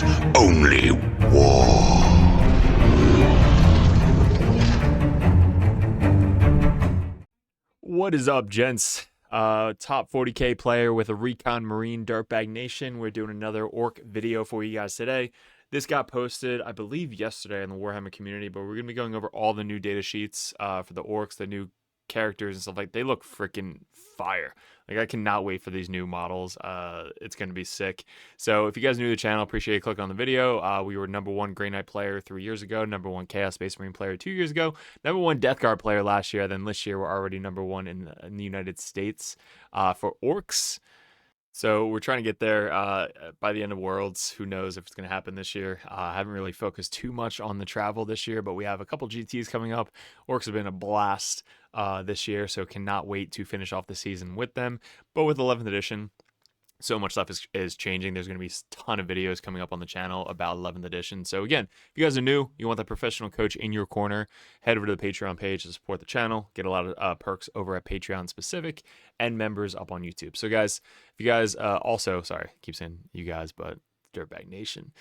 is only war. What is up, gents? Top 40k player with a Recon Marine Dirtbag Nation. We're doing another Ork video for you guys today. This got posted, I believe, yesterday in the Warhammer community, but we're going to be going over all the new data sheets for the Orks, the new characters and stuff. Like, they look freaking fire. Like, I cannot wait for these new models. It's going to be sick. So if you guys are new to the channel, appreciate you clicking on the video. We were #1 Grey Knight player 3 years ago, #1 Chaos Space Marine player 2 years ago, #1 Death Guard player last year. Then this year we're already #1 in the United States for Orks. So we're trying to get there by the end of Worlds. Who knows if it's going to happen this year. I haven't really focused too much on the travel this year, but we have a couple GTs coming up. Orks have been a blast this year, so cannot wait to finish off the season with them. But with 11th edition, so much stuff is changing. There's going to be a ton of videos coming up on the channel about 11th edition. So again, if you guys are new, you want that professional coach in your corner, head over to the Patreon page to support the channel. Get a lot of perks over at Patreon specific and members up on YouTube. So guys, if you guys also, sorry, I keep saying you guys, but Dirtbag Nation.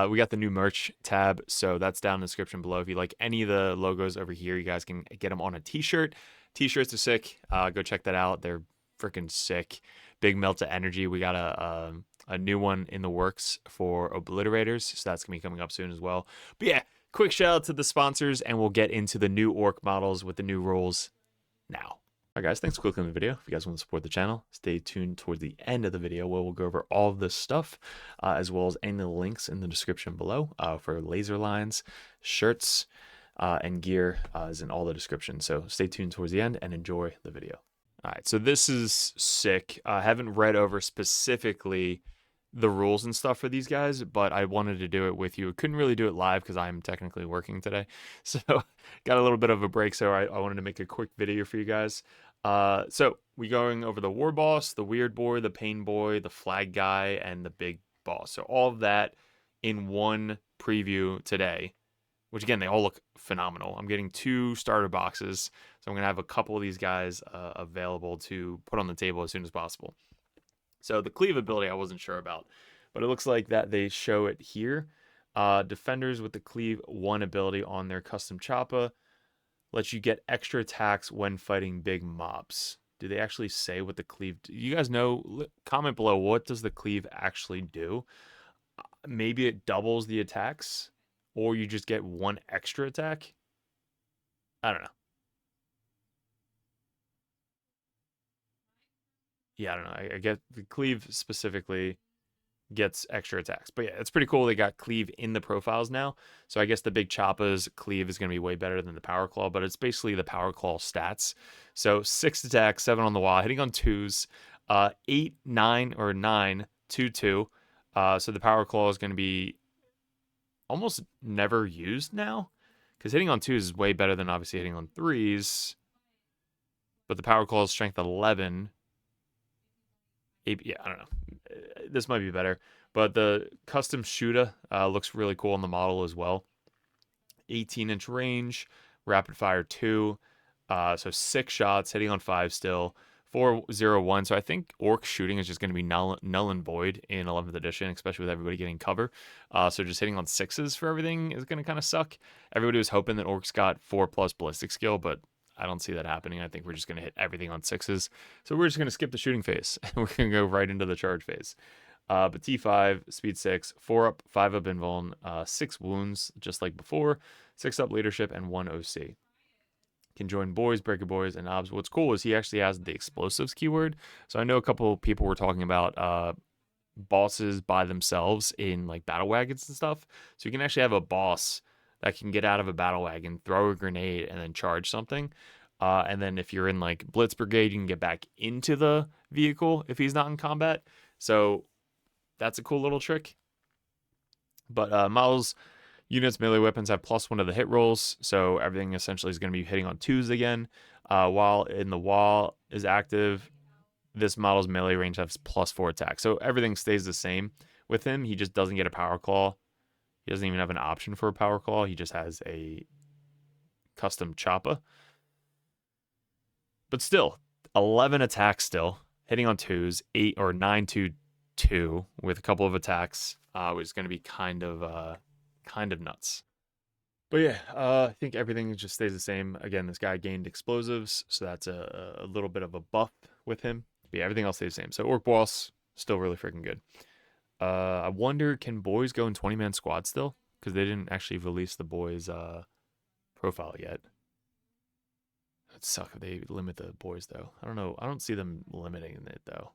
We got the new merch tab, so that's down in the description below. If you like any of the logos over here, you guys can get them on a t-shirt. T-shirts are sick. Go check that out. They're freaking sick. Big melt of energy. We got a new one in the works for Obliterators, so that's gonna be coming up soon as well. But yeah, quick shout out to the sponsors, and we'll get into the new Ork models with the new rules now. All right, guys, thanks for clicking on the video. If you guys want to support the channel, stay tuned towards the end of the video where we'll go over all of this stuff, as well as any of the links in the description below for laser lines, shirts, and gear is in all the description. So stay tuned towards the end and enjoy the video. All right, so this is sick. I haven't read over specifically the rules and stuff for these guys, but I wanted to do it with you. Couldn't really do it live because I'm technically working today. So got a little bit of a break, so I wanted to make a quick video for you guys. So we going over the War Boss, the Weird Boy, the Pain Boy, the Flag Guy, and the Big Boss. So all of that in one preview today, which again, they all look phenomenal. I'm getting 2 starter boxes, so I'm going to have a couple of these guys available to put on the table as soon as possible. So the cleave ability I wasn't sure about, but it looks like that they show it here. Defenders with the cleave 1 ability on their custom choppa lets you get extra attacks when fighting big mobs. Do they actually say what the cleave... You guys know? Comment below, what does the cleave actually do? Maybe it doubles the attacks, or you just get 1 extra attack? I don't know. Yeah, I don't know. I get the cleave specifically gets extra attacks. But yeah, it's pretty cool. They got cleave in the profiles now. So I guess the big choppa's cleave is going to be way better than the power claw, but it's basically the power claw stats. So 6 attacks, 7 on the wall, hitting on 2s, 8, 9, or 9, 2, 2. So the power claw is going to be almost never used now, because hitting on 2s is way better than obviously hitting on 3s. But the power claw is strength 11. Yeah, I don't know. This might be better, but the custom shooter looks really cool on the model as well. 18-inch range, rapid fire 2, so 6 shots, hitting on 5 still. 401. So I think Ork shooting is just going to be null and void in 11th edition, especially with everybody getting cover. So just hitting on 6s for everything is going to kind of suck. Everybody was hoping that Orks got 4+ ballistic skill, but I don't see that happening. I think we're just going to hit everything on 6s. So we're just going to skip the shooting phase, and we're going to go right into the charge phase. But T5, speed 6, 4 up, 5 up invuln, 6 wounds, just like before, 6 up leadership, and 1 OC. Can join boys, breaker boys, and obs. What's cool is he actually has the explosives keyword. So I know a couple people were talking about bosses by themselves in like battle wagons and stuff. So you can actually have a boss that can get out of a battle wagon, throw a grenade, and then charge something. And then if you're in like Blitz Brigade, you can get back into the vehicle if he's not in combat. So that's a cool little trick. But models, units, melee weapons have +1 to the hit rolls. So everything essentially is going to be hitting on 2s again. While in the wall is active, this model's melee range has +4 attack. So everything stays the same with him. He just doesn't get a power claw. He doesn't even have an option for a power claw. He just has a custom choppa. But still, 11 attacks still, hitting on 2s, 8 or 9 to 2 with a couple of attacks, which is going to be kind of nuts. But yeah, I think everything just stays the same. Again, this guy gained explosives, so that's a little bit of a buff with him. But yeah, everything else stays the same. So Ork Boss, still really freaking good. I wonder, can boys go in 20-man squad still? Because they didn't actually release the boys' profile yet. It'd suck if they limit the boys, though. I don't know. I don't see them limiting it, though.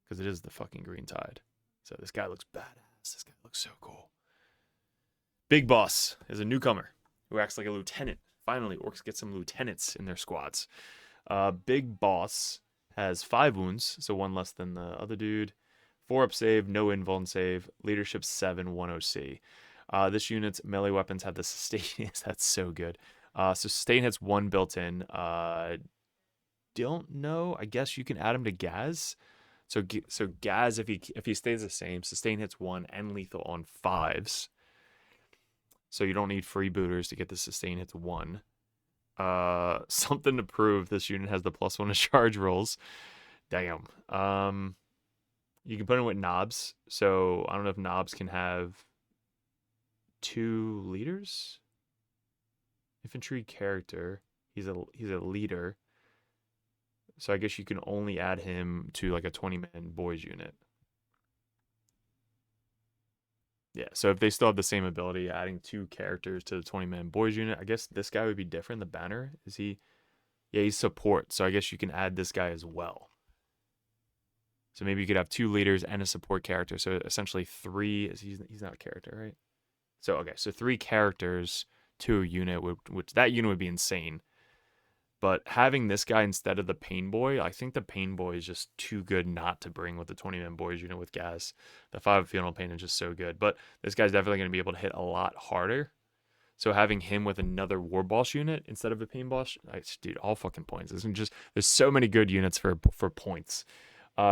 Because it is the fucking Green Tide. So this guy looks badass. This guy looks so cool. Big Boss is a newcomer who acts like a lieutenant. Finally, Orcs get some lieutenants in their squads. Big Boss has 5 wounds, so 1 less than the other dude. 4 up save, no invuln save. Leadership 7, 1 OC. This unit's melee weapons have the sustain. That's so good. So sustain hits 1 built in. Don't know. I guess you can add him to Gaz. So Gaz, if he stays the same, sustain hits 1 and lethal on 5s. So you don't need freebooters to get the sustain hits 1. Something to prove. This unit has the +1 to charge rolls. Damn. You can put in with knobs. So I don't know if knobs can have 2 leaders. Infantry character. He's a leader. So I guess you can only add him to like a 20-man boys unit. Yeah, so if they still have the same ability, adding 2 characters to the 20-man boys unit, I guess this guy would be different. The banner, is he? Yeah, he's support, so I guess you can add this guy as well. So maybe you could have 2 leaders and a support character. So essentially 3, he's not a character, right? So, okay, so 3 characters to a unit, which that unit would be insane. But having this guy instead of the Pain Boy, I think the Pain Boy is just too good not to bring with the 20-man boys unit with Gaz. The 5 Funeral Pain is just so good. But this guy's definitely going to be able to hit a lot harder. So having him with another War Boss unit instead of a Pain Boss, dude, all fucking points. There's so many good units for points.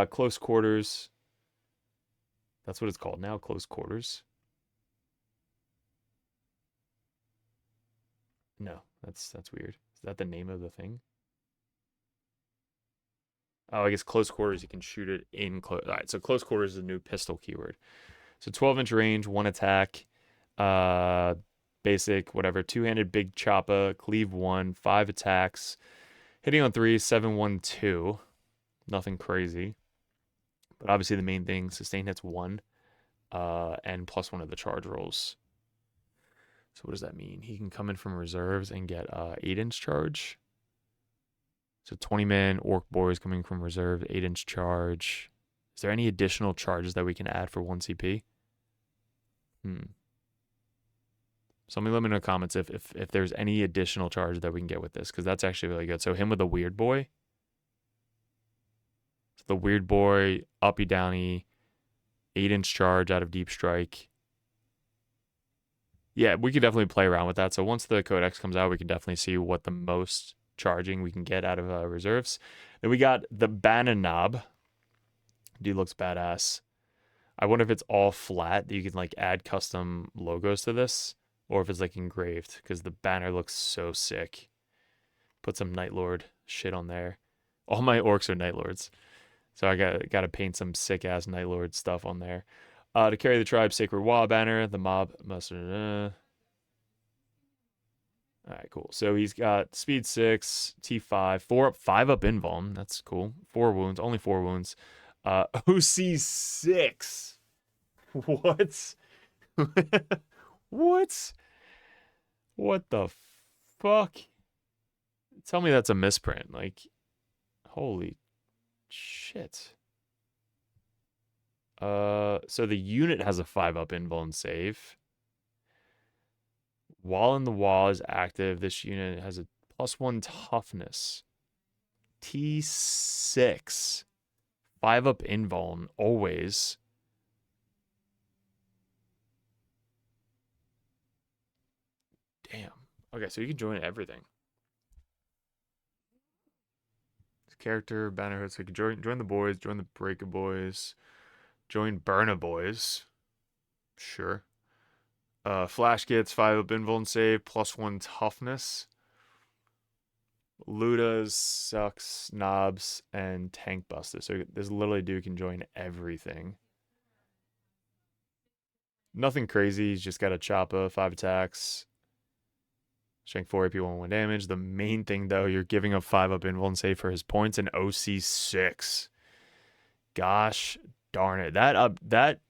Close quarters. That's what it's called now, close quarters. No, that's weird. Is that the name of the thing? Oh, I guess close quarters, you can shoot it in close. All right, so close quarters is a new pistol keyword. So 12-inch range, 1 attack, basic, whatever, 2-handed big choppa, cleave 1, 5 attacks, hitting on 3, 7, 1, 2. Nothing crazy. But obviously the main thing, sustain hits 1, and +1 of the charge rolls. So what does that mean? He can come in from reserves and get 8-inch charge. So 20-man Ork boys coming from reserve, 8-inch charge. Is there any additional charges that we can add for 1 CP? Somebody let me know in the comments if there's any additional charge that we can get with this, because that's actually really good. So him with the weird boy. So the weird boy, uppy downy, 8-inch charge out of deep strike. Yeah, we could definitely play around with that. So once the codex comes out, we can definitely see what the most charging we can get out of reserves. Then we got the banner knob. Dude looks badass. I wonder if it's all flat that you can like add custom logos to this, or if it's like engraved, because the banner looks so sick. Put some Night Lord shit on there. All my orcs are Night Lords, so I got to paint some sick ass Night Lord stuff on there. To carry the tribe, Sacred Wall banner. The mob must. All right, cool. So he's got speed 6, T5, 5 up invuln. That's cool. 4 wounds, only 4 wounds. OC 6. What? What? What the fuck? Tell me that's a misprint. Like, holy shit. So the unit has a 5 up invuln save. While in the wall is active, this unit has a +1 toughness. T6. 5 up invuln, always. Damn. Okay, so you can join everything. This character, bannerhood, so you can join the boys, join the Breaker boys, join Burner boys. Sure. Flash gets 5 up invuln save, +1 toughness. Ludas, Sucks, Knobs, and Tank Buster. So this literally dude can join everything. Nothing crazy. He's just got a Choppa, 5 attacks, strength 4 AP 1 damage. The main thing though, you're giving up 5 up invul and save for his points and OC 6. Gosh darn it. That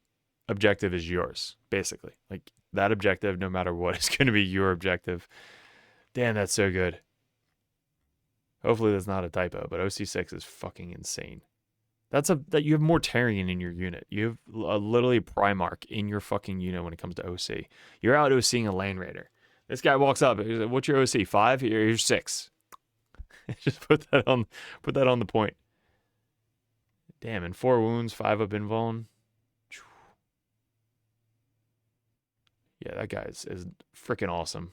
objective is yours, basically. Like that objective, no matter what, is gonna be your objective. Damn, that's so good. Hopefully that's not a typo, but OC6 is fucking insane. That you have Mortarion in your unit. You have literally Primarch in your fucking unit when it comes to OC. You're out OCing a Land Raider. This guy walks up. He's like, "What's your OC? 5? Here's 6." Just put that on the point. Damn, and 4 wounds, 5 up invuln. Yeah, that guy is freaking awesome.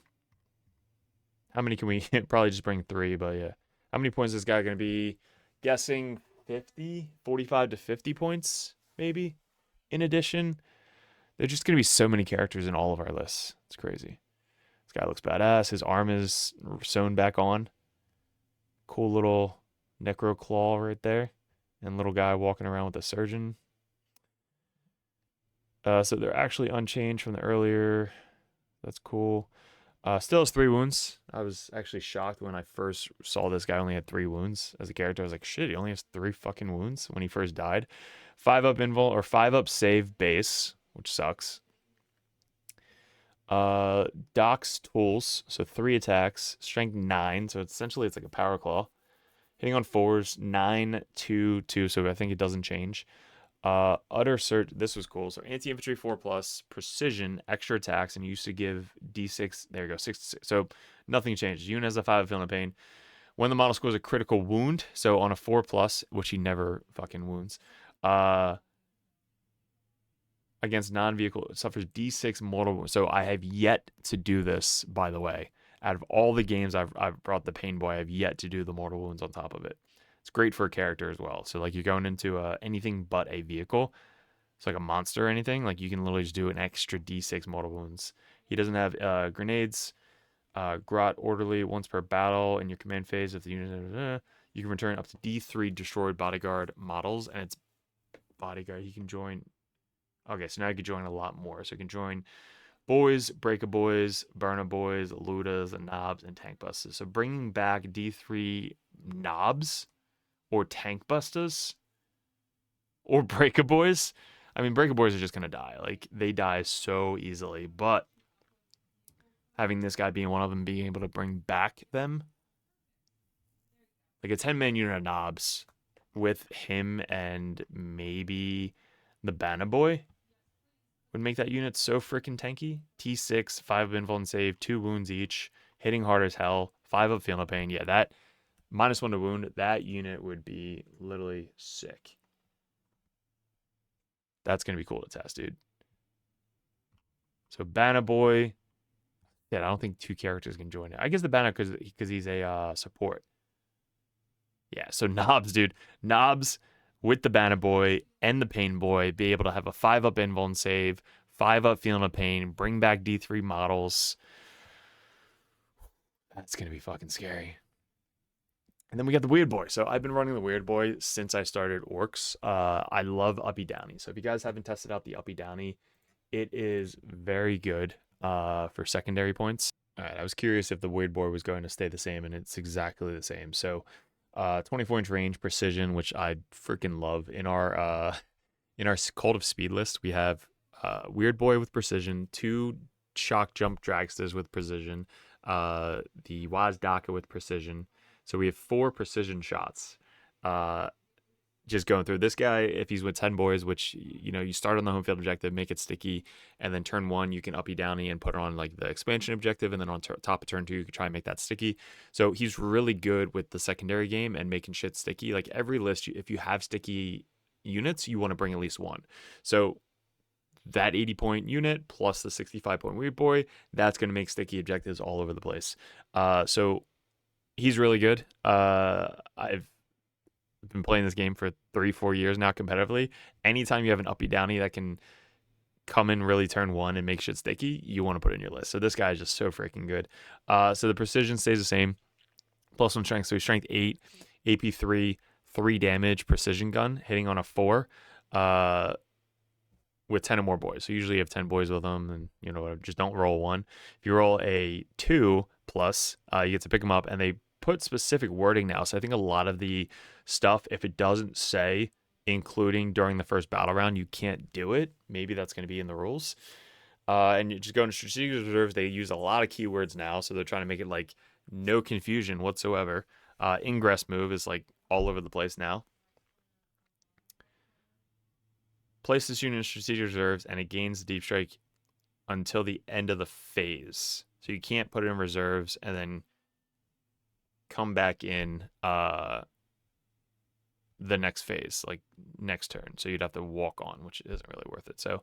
How many can we probably just bring 3, but yeah. How many points is this guy going to be? Guessing 50, 45 to 50 points, maybe. In addition, there's just going to be so many characters in all of our lists. It's crazy. This guy looks badass. His arm is sewn back on. Cool little necro claw right there. And little guy walking around with a surgeon. So they're actually unchanged from the earlier. That's cool. Still has 3 wounds. I was actually shocked when I first saw this guy only had 3 wounds as a character. I was like, shit, he only has 3 fucking wounds when he first died. 5 up invul or 5 up save base, which sucks. Doc's tools, so 3 attacks, strength 9, so essentially it's like a power claw. Hitting on 4s, 9, 2, 2, so I think it doesn't change. Utter search. This was cool. So anti-infantry 4+, precision, extra attacks, and used to give D6. There you go, 6 to 6. So nothing changed. Unit has a 5 feeling pain. When the model scores a critical wound, so on a 4+, which he never fucking wounds, against non-vehicle, it suffers D6 mortal wounds. So I have yet to do this, by the way. Out of all the games I've brought the Pain Boy, I have yet to do the mortal wounds on top of it. It's great for a character as well. So like you're going into anything but a vehicle. It's like a monster or anything. Like you can literally just do an extra D6 mortal wounds. He doesn't have grenades. Grot orderly once per battle in your command phase. If the unit, you can return up to D3 destroyed bodyguard models, and it's bodyguard. You can join. Okay, so now you can join a lot more. So you can join boys, breaker boys, burner boys, ludas, and knobs, and tank busters. So bringing back D3 knobs or tank busters or breaker boys. I mean, breaker boys are just gonna die. Like they die so easily, but having this guy being one of them, being able to bring back them, like a 10-man unit of knobs with him and maybe the Banner Boy would make that unit so freaking tanky. T6, 5 invul and save, 2 wounds each, hitting hard as hell, 5 up feeling pain. Yeah, that -1 to wound, that unit would be literally sick. That's going to be cool to test, dude. So Banner Boy. Yeah, I don't think 2 characters can join it. I guess the Banner because he's a support. Yeah, so Knobs, dude. Knobs with the Banner Boy and the Pain Boy be able to have a 5 up invul and save, 5 up feeling of pain, bring back D3 models. That's going to be fucking scary. And then we got the Weird Boy. So I've been running the Weird Boy since I started Orcs. I love Uppy Downy. So if you guys haven't tested out the Uppy Downy, it is very good for secondary points. All right, I was curious if the Weird Boy was going to stay the same, and it's exactly the same. So 24-inch range, precision, which I freaking love. In our Cult of Speed list, we have Weird Boy with precision, 2 shock jump dragsters with precision, the Waz Daka with precision. So we have 4 precision shots. Just going through this guy, if he's with 10 boys, which, you know, you start on the home field objective, make it sticky, and then turn 1, you can uppy downy and put it on like the expansion objective, and then on top of turn 2, you can try and make that sticky. So he's really good with the secondary game and making shit sticky. Like every list, if you have sticky units, you want to bring at least 1. So that 80-point unit plus the 65-point Weird Boy, that's going to make sticky objectives all over the place. So he's really good. I've been playing this game for 3-4 years now competitively. Anytime you have an uppy downy that can come in really turn 1 and make shit sticky, you want to put it in your list. So this guy is just so freaking good. So the precision stays the same. Plus 1 strength, so he's strength 8, AP 3, 3 damage, precision gun, hitting on a 4, with 10 or more boys. So usually you have 10 boys with them, and you know, just don't roll 1. If you roll a 2 plus, you get to pick them up, and they put specific wording now. So I think a lot of the stuff, if it doesn't say including during the first battle round, you can't do it. Maybe that's going to be in the rules. And you just go into strategic reserves. They use a lot of keywords now, so they're trying to make it like no confusion whatsoever. Ingress move is like all over the place now. Place this unit in strategic reserves, and it gains deep strike until the end of the phase. So you can't put it in reserves and then come back in the next phase, like next turn. So you'd have to walk on, which isn't really worth it. So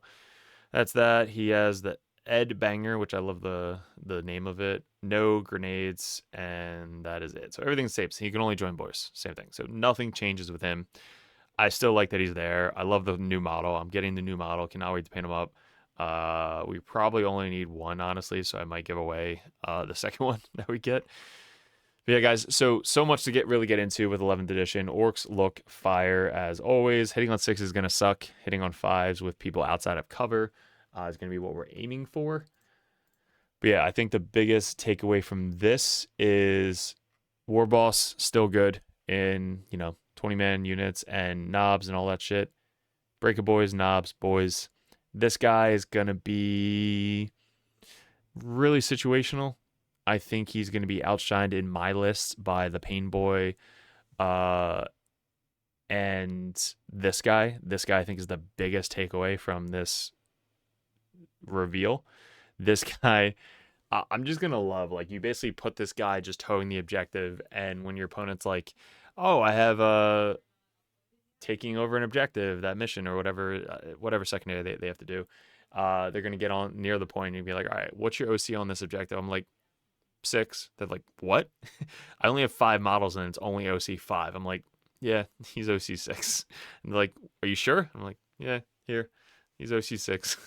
that's that. He has the Ed Banger, which I love the name of it. No grenades, and that is it. So everything's safe. So he can only join boys. Same thing. So nothing changes with him. I still like that he's there. I love the new model. I'm getting the new model. Cannot wait to paint him up. We probably only need 1, honestly, so I might give away the second one that we get. But yeah, guys, so much to really get into with 11th edition. Orcs look fire as always. Hitting on 6 is going to suck. Hitting on 5s with people outside of cover is going to be what we're aiming for. But yeah, I think the biggest takeaway from this is War Boss still good in, 20-man units and knobs and all that shit. Breaker boys, knobs, boys. This guy is going to be really situational. I think he's going to be outshined in my list by the Pain Boy and this guy. This guy, I think, is the biggest takeaway from this reveal. This guy, I'm just going to love. Like, you basically put this guy just towing the objective, and when your opponent's like, oh, I have taking over an objective, that mission, or whatever secondary they have to do, they're going to get on near the point and be like, all right, what's your OC on this objective? I'm like, 6. They're like, what? I only have 5 models and it's only OC 5. I'm like, yeah, he's OC 6. And they're like, are you sure? I'm like, yeah, here, he's OC 6.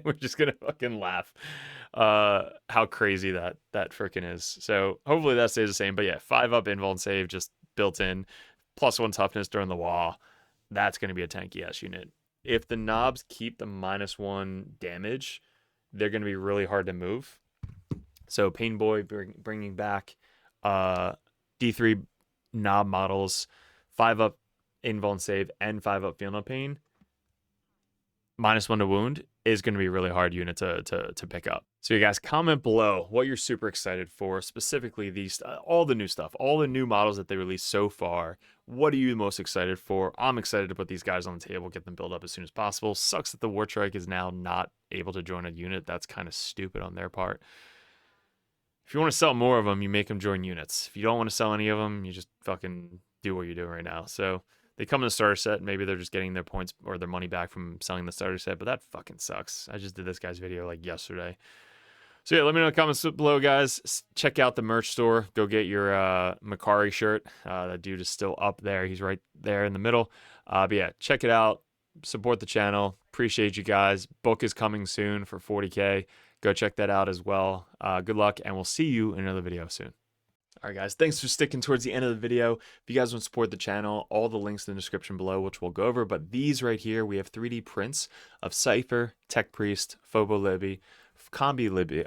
We're just gonna fucking laugh how crazy that freaking is. So hopefully that stays the same. But yeah, 5 up invuln save just built in, +1 toughness during the wall. That's gonna be a tanky ass unit. If the knobs keep the -1 damage, they're gonna be really hard to move. So Pain Boy bringing back D3 knob models, 5 up invuln save and 5 up feel no pain, -1 to wound is going to be a really hard unit to pick up. So you guys comment below what you're super excited for, specifically these all the new stuff, all the new models that they released so far. What are you most excited for? I'm excited to put these guys on the table, get them built up as soon as possible. Sucks that the War Trike is now not able to join a unit. That's kind of stupid on their part. If you want to sell more of them, you make them join units. If you don't want to sell any of them, you just fucking do what you're doing right now. So they come in the starter set. Maybe they're just getting their points or their money back from selling the starter set, but that fucking sucks. I just did this guy's video like yesterday. So yeah, let me know in the comments below, guys. Check out the merch store. Go get your Mackey shirt. That dude is still up there. He's right there in the middle. But yeah, check it out. Support the channel. Appreciate you guys. Book is coming soon for 40K. Go check that out as well. Good luck, and we'll see you in another video soon. All right, guys, thanks for sticking towards the end of the video. If you guys want to support the channel, all the links in the description below, which we'll go over. But these right here, we have 3D prints of Cypher, Tech Priest, Phobo Libby, Combi Libby,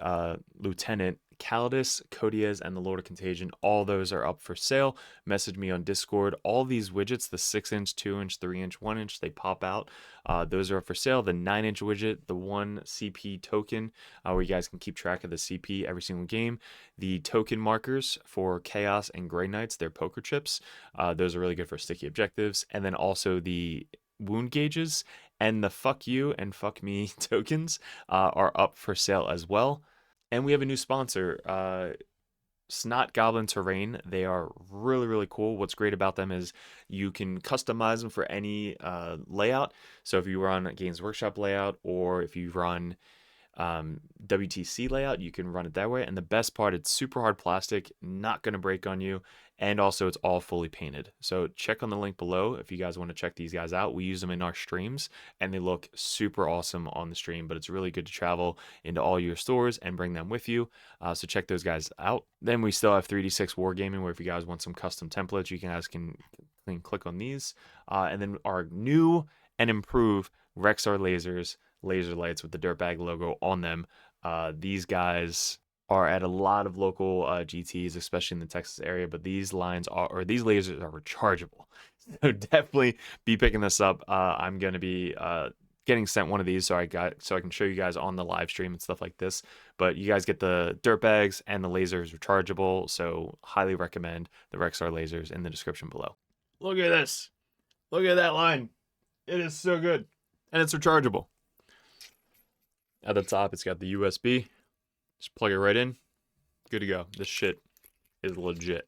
Lieutenant, Calidus, Codiez, and the Lord of Contagion. All those are up for sale. Message me on Discord. All these widgets, the 6-inch, 2-inch, 3-inch, 1-inch, they pop out. Those are up for sale. The 9-inch widget, the 1 CP token, where you guys can keep track of the CP every single game. The token markers for Chaos and Grey Knights, they're poker chips. Those are really good for sticky objectives. And then also the wound gauges and the fuck you and fuck me tokens are up for sale as well. And we have a new sponsor, Snot Goblin Terrain. They are really, really cool. What's great about them is you can customize them for any layout. So if you run a Games Workshop layout, or if you run WTC layout, you can run it that way. And the best part, it's super hard plastic, not going to break on you. And also it's all fully painted. So check on the link below if you guys want to check these guys out. We use them in our streams and they look super awesome on the stream, but it's really good to travel into all your stores and bring them with you. So check those guys out. Then we still have 3D6 Wargaming, where if you guys want some custom templates, you guys can click on these. And then our new and improved Rexar lasers, laser lights with the Dirtbag logo on them. These guys are at a lot of local GTs, especially in the Texas area, but these lines are, or these lasers are rechargeable. So definitely be picking this up. I'm going to be getting sent one of these so I can show you guys on the live stream and stuff like this. But you guys get the Dirtbags and the lasers rechargeable, so highly recommend the Rexar lasers in the description below. Look at this. Look at that line. It is so good. And it's rechargeable. At the top, it's got the USB. Just plug it right in. Good to go. This shit is legit.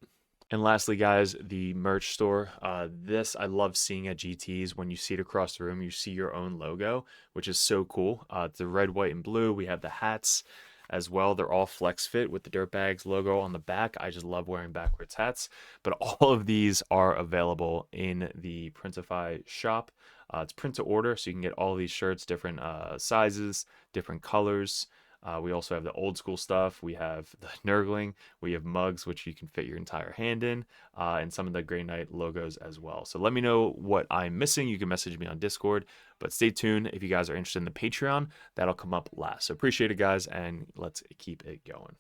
And lastly, guys, the merch store. This I love seeing at GTs. When you see it across the room, you see your own logo, which is so cool. It's the red, white, and blue. We have the hats as well. They're all flex fit with the Dirtbags logo on the back. I just love wearing backwards hats. But all of these are available in the Printify shop. It's print to order, so you can get all these shirts, different sizes, different colors. We also have the old school stuff. We have the Nurgling. We have mugs, which you can fit your entire hand in, and some of the Grey Knight logos as well. So let me know what I'm missing. You can message me on Discord, but stay tuned if you guys are interested in the Patreon. That'll come up last. So appreciate it, guys, and let's keep it going.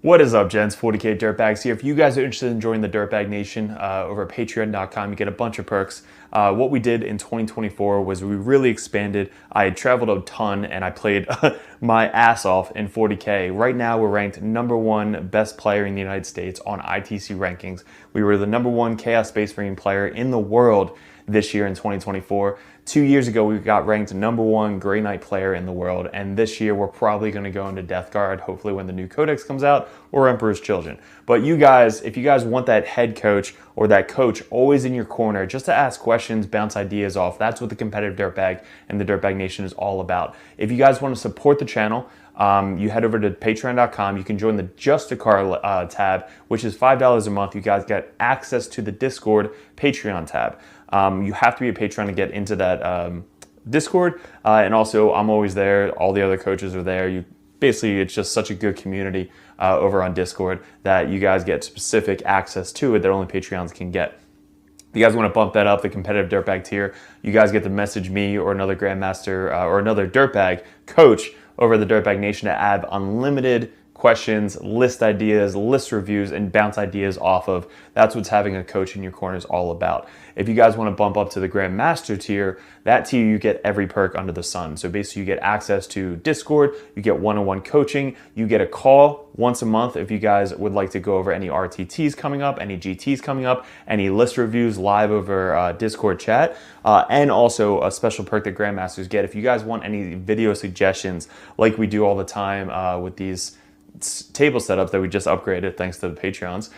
What is up, gents? 40K Dirtbags here. If you guys are interested in joining the Dirtbag Nation over at patreon.com, you get a bunch of perks. What we did in 2024 was we really expanded. I had traveled a ton and I played my ass off in 40K. Right now, we're ranked #1 best player in the United States on ITC rankings. We were the #1 Chaos Space Marine player in the world this year in 2024. 2 years ago, we got ranked #1 Grey Knight player in the world, and this year we're probably going to go into Death Guard, hopefully when the new Codex comes out, or Emperor's Children. But you guys, if you guys want that head coach or that coach always in your corner, just to ask questions, bounce ideas off, that's what the competitive Dirtbag and the Dirtbag Nation is all about. If you guys want to support the channel, you head over to patreon.com. You can join the Just a Car tab, which is $5 a month. You guys get access to the Discord Patreon tab. You have to be a patron to get into that Discord, and also I'm always there. All the other coaches are there. Basically, it's just such a good community over on Discord that you guys get specific access to it that only Patreons can get. If you guys want to bump that up, the competitive Dirtbag tier, you guys get to message me or another Grandmaster or another Dirtbag coach over the Dirtbag Nation to add unlimited questions, list ideas, list reviews, and bounce ideas off of. That's what having a coach in your corner is all about. If you guys want to bump up to the Grandmaster tier, that tier you get every perk under the sun. So basically you get access to Discord, you get one-on-one coaching, you get a call once a month if you guys would like to go over any RTTs coming up, any GTs coming up, any list reviews live over Discord chat, and also a special perk that Grandmasters get. If you guys want any video suggestions like we do all the time with these table setups that we just upgraded thanks to the Patreons,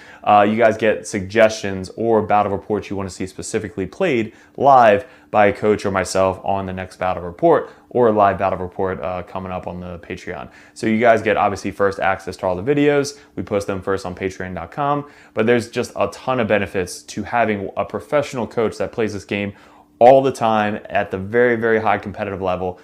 you guys get suggestions or battle reports you want to see specifically played live by a coach or myself on the next battle report, or a live battle report coming up on the Patreon. So you guys get obviously first access to all the videos. We post them first on patreon.com, but there's just a ton of benefits to having a professional coach that plays this game all the time at the very, very high competitive level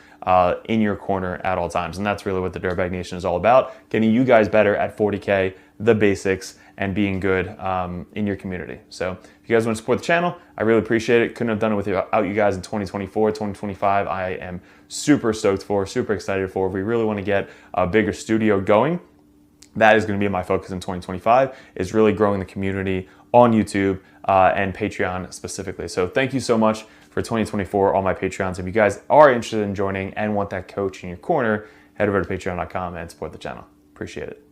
in your corner at all times. And that's really what the Dirtbag Nation is all about, getting you guys better at 40K, the basics, and being good in your community. So if you guys want to support the channel, I really appreciate it. Couldn't have done it without you guys in 2024, 2025. I am super stoked for, super excited for. If we really want to get a bigger studio going, that is going to be my focus in 2025, is really growing the community on YouTube and Patreon specifically. So thank you so much for 2024, all my Patreons. If you guys are interested in joining and want that coach in your corner, head over to patreon.com and support the channel. Appreciate it.